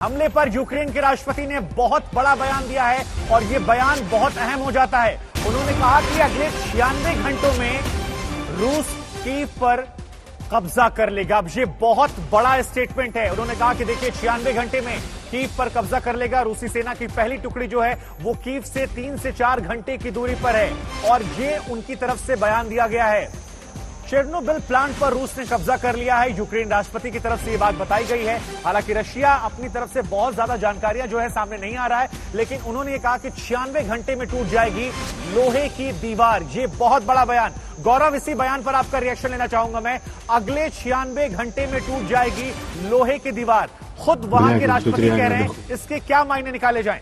हमले पर यूक्रेन के राष्ट्रपति ने बहुत बड़ा बयान दिया है और ये बयान बहुत अहम हो जाता है। उन्होंने कहा कि अगले 96 घंटों में रूस कीव पर कब्जा कर लेगा। अब ये बहुत बड़ा स्टेटमेंट है। उन्होंने कहा कि देखिए 96 घंटे में कीव पर कब्जा कर लेगा। रूसी सेना की पहली टुकड़ी जो है वो कीव से 3 से 4 घंटे की दूरी पर है और ये उनकी तरफ से बयान दिया गया है। चेर्नोबिल प्लांट पर रूस ने कब्जा कर लिया है। यूक्रेन राष्ट्रपति की तरफ से ये बात बताई गई है। हालांकि रशिया अपनी तरफ से बहुत ज्यादा जानकारियां जो है सामने नहीं आ रहा है, लेकिन उन्होंने ये कहा कि 96 घंटे में टूट जाएगी लोहे की दीवार। ये बहुत बड़ा बयान। गौरव, इसी बयान पर आपका रिएक्शन लेना चाहूंगा मैं। अगले 96 घंटे में टूट जाएगी लोहे की दीवार, खुद वहां के राष्ट्रपति कह रहे हैं। इसके क्या मायने निकाले जाएं?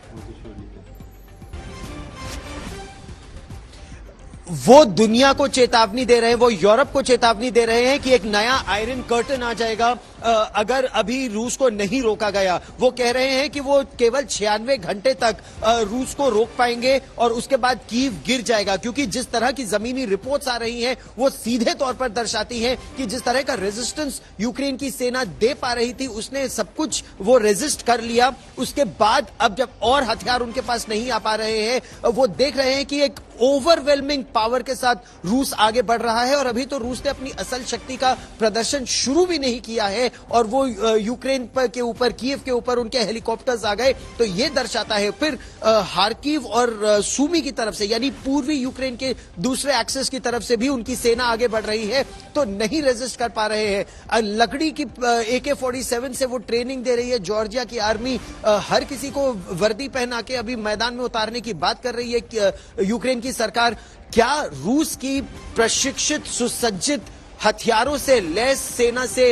वो दुनिया को चेतावनी दे रहे हैं, वो यूरोप को चेतावनी दे रहे हैं कि एक नया आयरन कर्टन आ जाएगा अगर अभी रूस को नहीं रोका गया। वो कह रहे हैं कि वो केवल 96 घंटे तक रूस को रोक पाएंगे और उसके बाद कीव गिर जाएगा, क्योंकि जिस तरह की जमीनी रिपोर्ट्स आ रही हैं वो सीधे तौर पर दर्शाती हैं कि जिस तरह का रेजिस्टेंस यूक्रेन की सेना दे पा रही थी, उसने सब कुछ वो रेजिस्ट कर लिया। उसके बाद अब जब और हथियार उनके पास नहीं आ पा रहे हैं, वो देख रहे हैं कि एक ओवरवेलमिंग पावर के साथ रूस आगे बढ़ रहा है और अभी तो रूस ने अपनी असल शक्ति का प्रदर्शन शुरू भी नहीं किया है और वो यूक्रेन के ऊपर, कीव के ऊपर उनके हेलीकॉप्टर्स आ गए। तो ये दर्शाता है फिर हार्किव और सूमी की तरफ से, यानी पूर्वी यूक्रेन के दूसरे एक्सेस की तरफ से भी उनकी सेना आगे बढ़ रही है, तो नहीं रेजिस्ट कर पा रहे हैं। लकड़ी की AK-47 से वो ट्रेनिंग दे रही है जॉर्जिया की आर्मी। हर किसी को वर्दी पहना के अभी मैदान में उतारने की बात कर रही है यूक्रेन की सरकार। क्या रूस की प्रशिक्षित, सुसज्जित हथियारों से लैस सेना से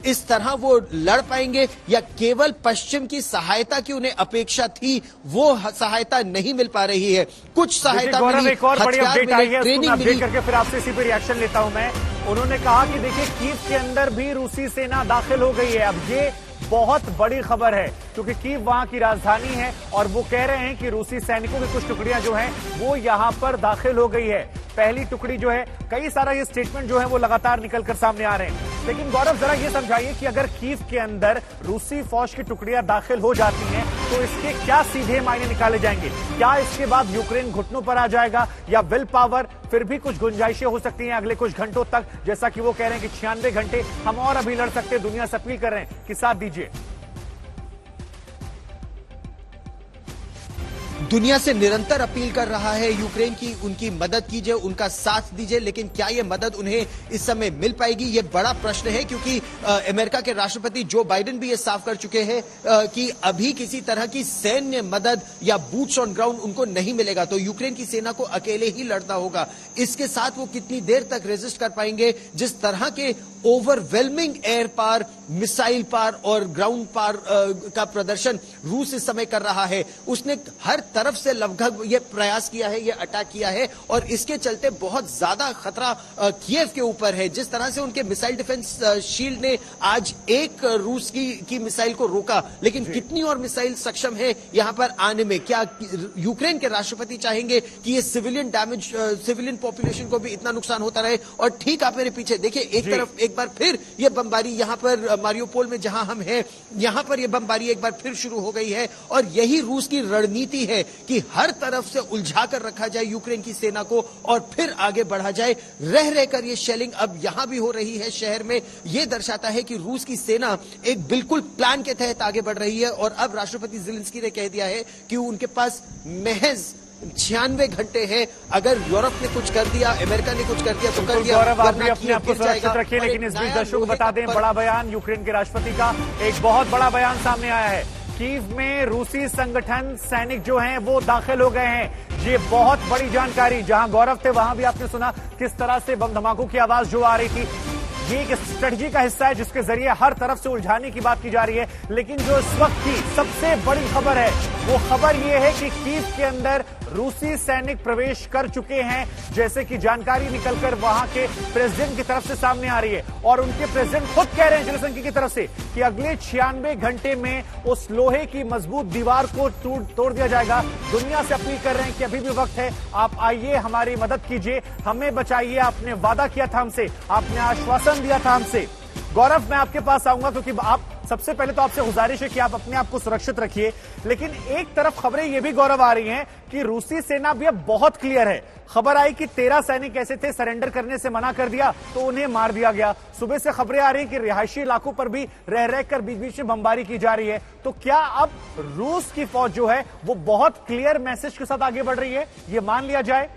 इस तरह वो लड़ पाएंगे, या केवल पश्चिम की सहायता की उन्हें अपेक्षा थी, वो सहायता नहीं मिल पा रही है? कुछ सहायता मिली, एक और बड़ी अपडेट आई है, ट्रेनिंग मिली करके फिर आपसे इसी पे रिएक्शन लेता हूं मैं। उन्होंने कहा कि देखिए कीव के अंदर भी रूसी सेना दाखिल हो गई है। अब ये बहुत बड़ी खबर है क्योंकि कीव वहां की राजधानी है और वो कह रहे हैं कि रूसी सैनिकों की कुछ टुकड़ियां जो हैं वो यहां पर दाखिल हो गई है। पहली टुकड़ी जो है, कई सारा ये स्टेटमेंट जो है वो लगातार निकलकर सामने आ रहे हैं। लेकिन गौरव, जरा ये समझाइए कि अगर कीव के अंदर रूसी फौज की टुकड़ियां दाखिल हो जाती हैं तो इसके क्या सीधे मायने निकाले जाएंगे? क्या इसके बाद यूक्रेन घुटनों पर आ जाएगा या विल पावर फिर भी कुछ गुंजाइशें हो सकती हैं अगले कुछ घंटों तक, जैसा कि वो कह रहे हैं कि 96 घंटे हम और अभी लड़ सकते हैं? दुनिया से अपील कर रहे हैं कि साथ दीजिए। दुनिया से निरंतर अपील कर रहा है यूक्रेन की, उनकी मदद कीजिए, उनका साथ दीजिए, लेकिन क्या यह मदद उन्हें इस समय मिल पाएगी? यह बड़ा प्रश्न है, क्योंकि अमेरिका के राष्ट्रपति जो बाइडेन भी ये साफ कर चुके हैं कि अभी किसी तरह की सैन्य मदद या बूट्स ऑन ग्राउंड उनको नहीं मिलेगा, तो यूक्रेन की सेना को अकेले ही लड़ना होगा। इसके साथ वो कितनी देर तक रेजिस्ट कर पाएंगे? जिस तरह के ओवरवेलमिंग एयर पार, मिसाइल पार और ग्राउंड पार का प्रदर्शन रूस इस समय कर रहा है, उसने हर तरफ से लगभग ये प्रयास किया है, ये अटैक किया है और इसके चलते बहुत ज्यादा खतरा कीव के ऊपर है। जिस तरह से उनके मिसाइल डिफेंस शील्ड ने आज एक रूस की मिसाइल को रोका, लेकिन कितनी और मिसाइल सक्षम है यहां पर आने में? क्या यूक्रेन के राष्ट्रपति चाहेंगे कि ये सिविलियन डैमेज, सिविलियन पॉपुलेशन को भी इतना नुकसान होता रहे? और ठीक आप मेरे पीछे देखिए, एक तरफ एक बार फिर ये बमबारी, यहां पर मारियोपोल में जहां हम हैं, यहां पर ये बमबारी एक बार फिर शुरू हो गई है और यही रूस की रणनीति है कि हर तरफ से उलझा कर रखा जाए यूक्रेन की सेना को और फिर आगे बढ़ा जाए। रह रहकर ये शेलिंग अब यहां भी हो रही है शहर में। यह दर्शाता है कि रूस की सेना एक बिल्कुल प्लान के तहत आगे बढ़ रही है और अब राष्ट्रपति ज़ेलेंस्की ने कह दिया है कि उनके पास महज 96 घंटे हैं। अगर यूरोप ने कुछ कर दिया, अमेरिका ने कुछ कर दिया तो कर दिया। गौरव, आप भी अपने आप को सुरक्षित रखिए, लेकिन इस बीच दर्शकों को बता दें, बड़ा बयान यूक्रेन के राष्ट्रपति का, एक बहुत बड़ा बयान सामने आया है। कीव में रूसी संगठन सैनिक जो हैं वो दाखिल हो गए हैं। ये बहुत बड़ी जानकारी। जहां गौरव थे वहां भी आपने सुना किस तरह से बम धमाकों की आवाज जो आ रही थी। ये एक स्ट्रेटजी का हिस्सा है जिसके जरिए हर तरफ से उलझाने की बात की जा रही है। लेकिन जो इस वक्त की सबसे बड़ी खबर है वो खबर ये है कि कीव के अंदर रूसी सैनिक प्रवेश कर चुके हैं, जैसे कि जानकारी निकलकर वहां के प्रेसिडेंट की तरफ से सामने आ रही है। और उनके प्रेसिडेंट खुद कह रहे हैं जेलेंस्की की तरफ से कि अगले 96 घंटे में उस लोहे की मजबूत दीवार को तोड़ दिया जाएगा। दुनिया से अपील कर रहे हैं कि अभी भी वक्त है, आप आइए, हमारी मदद कीजिए, हमें बचाइए। आपने वादा किया था हमसे, आपने आश्वासन दिया था हमसे। गौरव, मैं आपके पास आऊंगा क्योंकि आप सबसे पहले तो आपसे गुजारिश है कि आप अपने आप को सुरक्षित रखिए, लेकिन एक तरफ खबरें यह भी गौरव आ रही हैं कि रूसी सेना भी अब बहुत क्लियर है। खबर आई कि 13 सैनिक ऐसे थे, सरेंडर करने से मना कर दिया तो उन्हें मार दिया गया। सुबह से खबरें आ रही हैं कि रिहायशी इलाकों पर भी रह रहकर बीच बीच में बमबारी की जा रही है। तो क्या अब रूस की फौज जो है वो बहुत क्लियर मैसेज के साथ आगे बढ़ रही है, ये मान लिया जाए?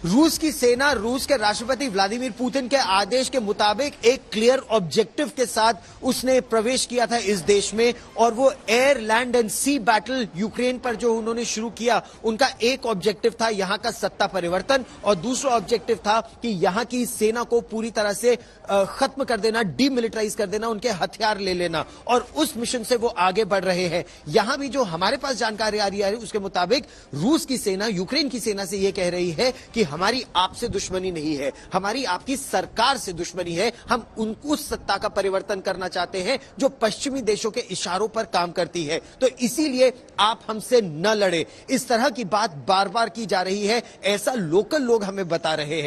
रूस की सेना रूस के राष्ट्रपति व्लादिमीर पुतिन के आदेश के मुताबिक एक क्लियर ऑब्जेक्टिव के साथ उसने प्रवेश किया था इस देश में, और वो air land and sea battle Ukraine पर जो उन्होंने शुरू किया, उनका एक ऑब्जेक्टिव था यहां का सत्ता परिवर्तन और दूसरा ऑब्जेक्टिव था कि यहां की सेना को पूरी तरह से खत्म कर देना, डीमिलिटराइज कर देना, उनके हथियार ले लेना, और उस मिशन से वो आगे बढ़ रहे हैं। यहां भी जो हमारे पास जानकारी आ रही है उसके मुताबिक रूस की सेना यूक्रेन की सेना से यह कह रही है कि हमारी आपसे दुश्मनी नहीं है, हमारी आपकी सरकार से दुश्मनी है, हम उनको सत्ता का परिवर्तन करना चाहते हैं जो पश्चिमी देशों के इशारों पर काम करती है, तो इसीलिए आप हमसे न लड़े। इस तरह की बात बार बार की जा रही है, ऐसा लोकल लोग हमें बता रहे हैं।